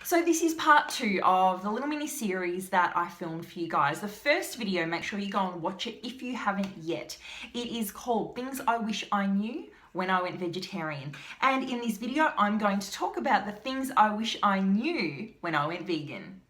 So this is part 2 of the little mini series that I filmed for you guys. The first video, make sure you go and watch it if you haven't yet. It is called Things I Wish I Knew When I Went Vegetarian. And in this video, I'm going to talk about the things I wish I knew when I went vegan.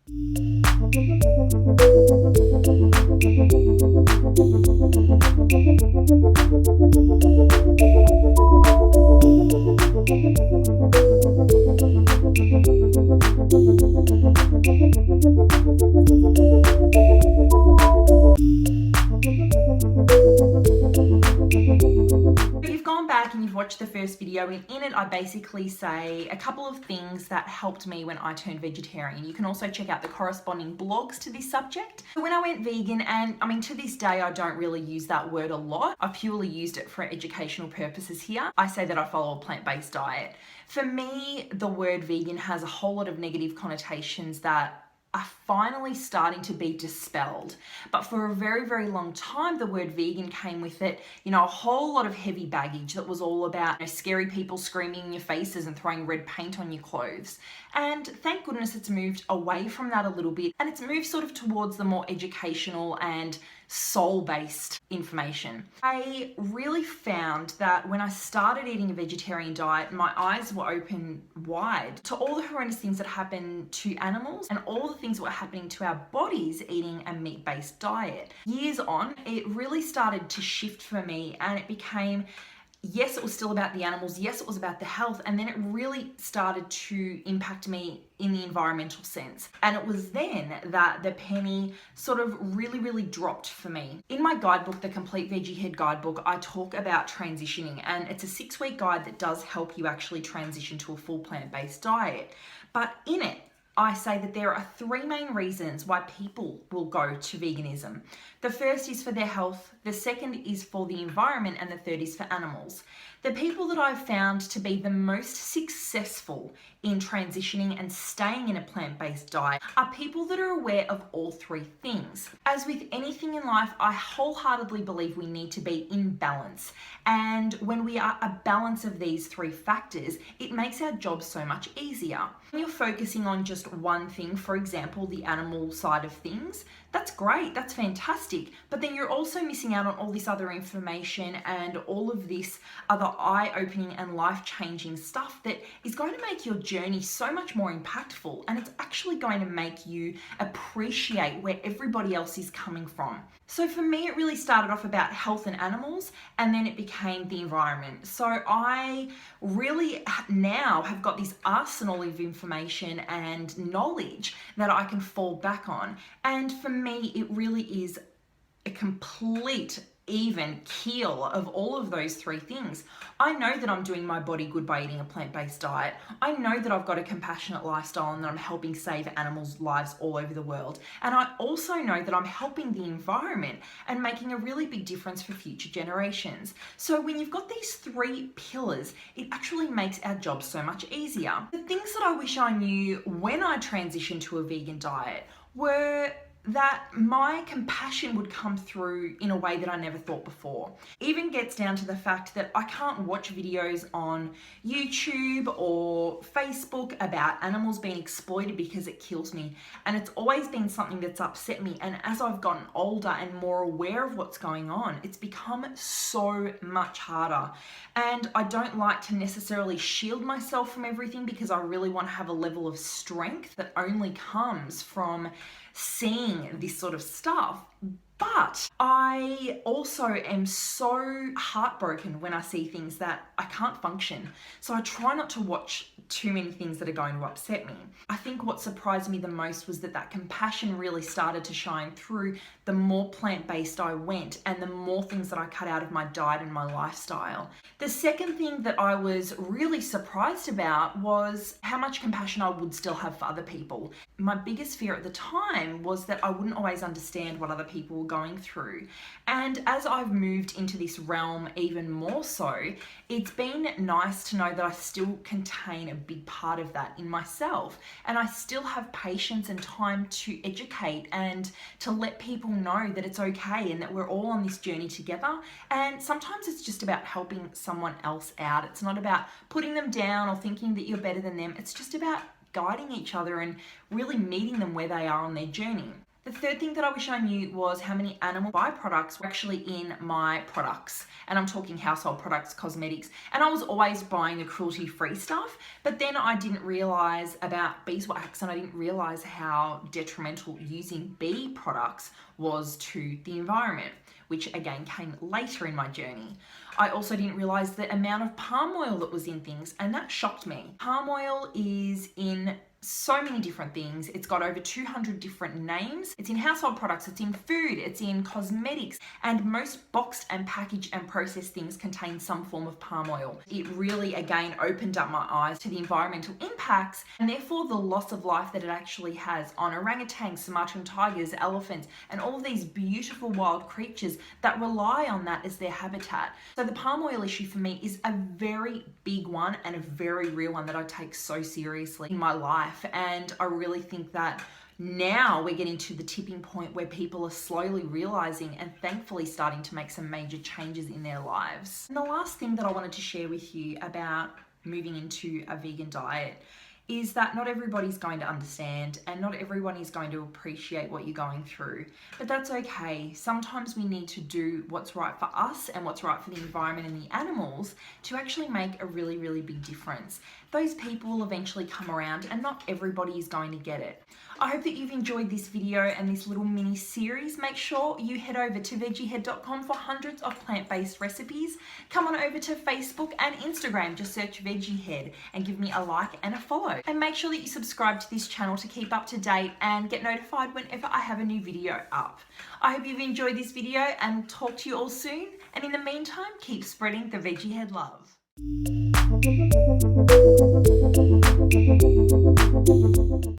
And you've watched the first video, and in it I basically say a couple of things that helped me when I turned vegetarian. You can also check out the corresponding blogs to this subject. When I went vegan, and I mean to this day I don't really use that word a lot, I purely used it for educational purposes here. I say that I follow a plant-based diet. For me, the word vegan has a whole lot of negative connotations that are finally starting to be dispelled. But for a very, very long time, the word vegan came with it, a whole lot of heavy baggage that was all about scary people screaming in your faces and throwing red paint on your clothes. And thank goodness it's moved away from that a little bit, and it's moved sort of towards the more educational and soul-based information. I really found that when I started eating a vegetarian diet, my eyes were open wide to all the horrendous things that happen to animals and all the things that were happening to our bodies eating a meat-based diet. Years on, it really started to shift for me, and it became, yes, it was still about the animals, yes, it was about the health, and then it really started to impact me in the environmental sense. And it was then that the penny sort of really dropped for me. In my guidebook, the Complete Vegie Head guidebook, I talk about transitioning, and it's a 6-week guide that does help you actually transition to a full plant-based diet. But in it, I say that there are 3 main reasons why people will go to veganism. The first is for their health, the second is for the environment, and the third is for animals. The people that I've found to be the most successful in transitioning and staying in a plant-based diet are people that are aware of all 3 things. As with anything in life, I wholeheartedly believe we need to be in balance. And when we are a balance of these 3 factors, it makes our job so much easier. When you're focusing on just one thing, for example, the animal side of things, that's great, that's fantastic, but then you're also missing out on all this other information and all of this other eye-opening and life-changing stuff that is going to make your journey so much more impactful, and it's actually going to make you appreciate where everybody else is coming from. So for me, it really started off about health and animals, and then it became the environment. So I really now have got this arsenal of information and knowledge that I can fall back on. And for me, it really is a complete even keel of all of those 3 things. I know that I'm doing my body good by eating a plant-based diet. I know that I've got a compassionate lifestyle and that I'm helping save animals' lives all over the world. And I also know that I'm helping the environment and making a really big difference for future generations. So when you've got these 3 pillars, it actually makes our job so much easier. The things that I wish I knew when I transitioned to a vegan diet were that my compassion would come through in a way that I never thought before. Even gets down to the fact that I can't watch videos on YouTube or Facebook about animals being exploited because it kills me. And it's always been something that's upset me. And as I've gotten older and more aware of what's going on, it's become so much harder. And I don't like to necessarily shield myself from everything, because I really want to have a level of strength that only comes from seeing this sort of stuff. But I also am so heartbroken when I see things that I can't function. So I try not to watch too many things that are going to upset me. I think what surprised me the most was that compassion really started to shine through the more plant-based I went and the more things that I cut out of my diet and my lifestyle. The second thing that I was really surprised about was how much compassion I would still have for other people. My biggest fear at the time was that I wouldn't always understand what other people were going through. And as I've moved into this realm even more so, it's been nice to know that I still contain a big part of that in myself, and I still have patience and time to educate and to let people know that it's okay and that we're all on this journey together. And sometimes it's just about helping someone else out. It's not about putting them down or thinking that you're better than them. It's just about guiding each other and really meeting them where they are on their journey. The third thing that I wish I knew was how many animal byproducts were actually in my products. And I'm talking household products, cosmetics. And I was always buying the cruelty-free stuff, but then I didn't realize about beeswax, and I didn't realize how detrimental using bee products was to the environment, which again came later in my journey. I also didn't realize the amount of palm oil that was in things, and that shocked me. Palm oil is in so many different things. It's got over 200 different names. It's in household products, it's in food, it's in cosmetics, and most boxed and packaged and processed things contain some form of palm oil. It really, again, opened up my eyes to the environmental impacts and therefore the loss of life that it actually has on orangutans, Sumatran tigers, elephants, and all of these beautiful wild creatures that rely on that as their habitat. So the palm oil issue for me is a very big one and a very real one that I take so seriously in my life. And I really think that now we're getting to the tipping point where people are slowly realizing and thankfully starting to make some major changes in their lives. And the last thing that I wanted to share with you about moving into a vegan diet is that not everybody's going to understand and not everyone is going to appreciate what you're going through. But that's okay. Sometimes we need to do what's right for us and what's right for the environment and the animals to actually make a really, really big difference. Those people will eventually come around and not everybody is going to get it. I hope that you've enjoyed this video and this little mini series. Make sure you head over to veggiehead.com for hundreds of plant-based recipes. Come on over to Facebook and Instagram, just search Vegie Head and give me a like and a follow. And make sure that you subscribe to this channel to keep up to date and get notified whenever I have a new video up. I hope you've enjoyed this video and talk to you all soon. And in the meantime, keep spreading the Vegie Head love.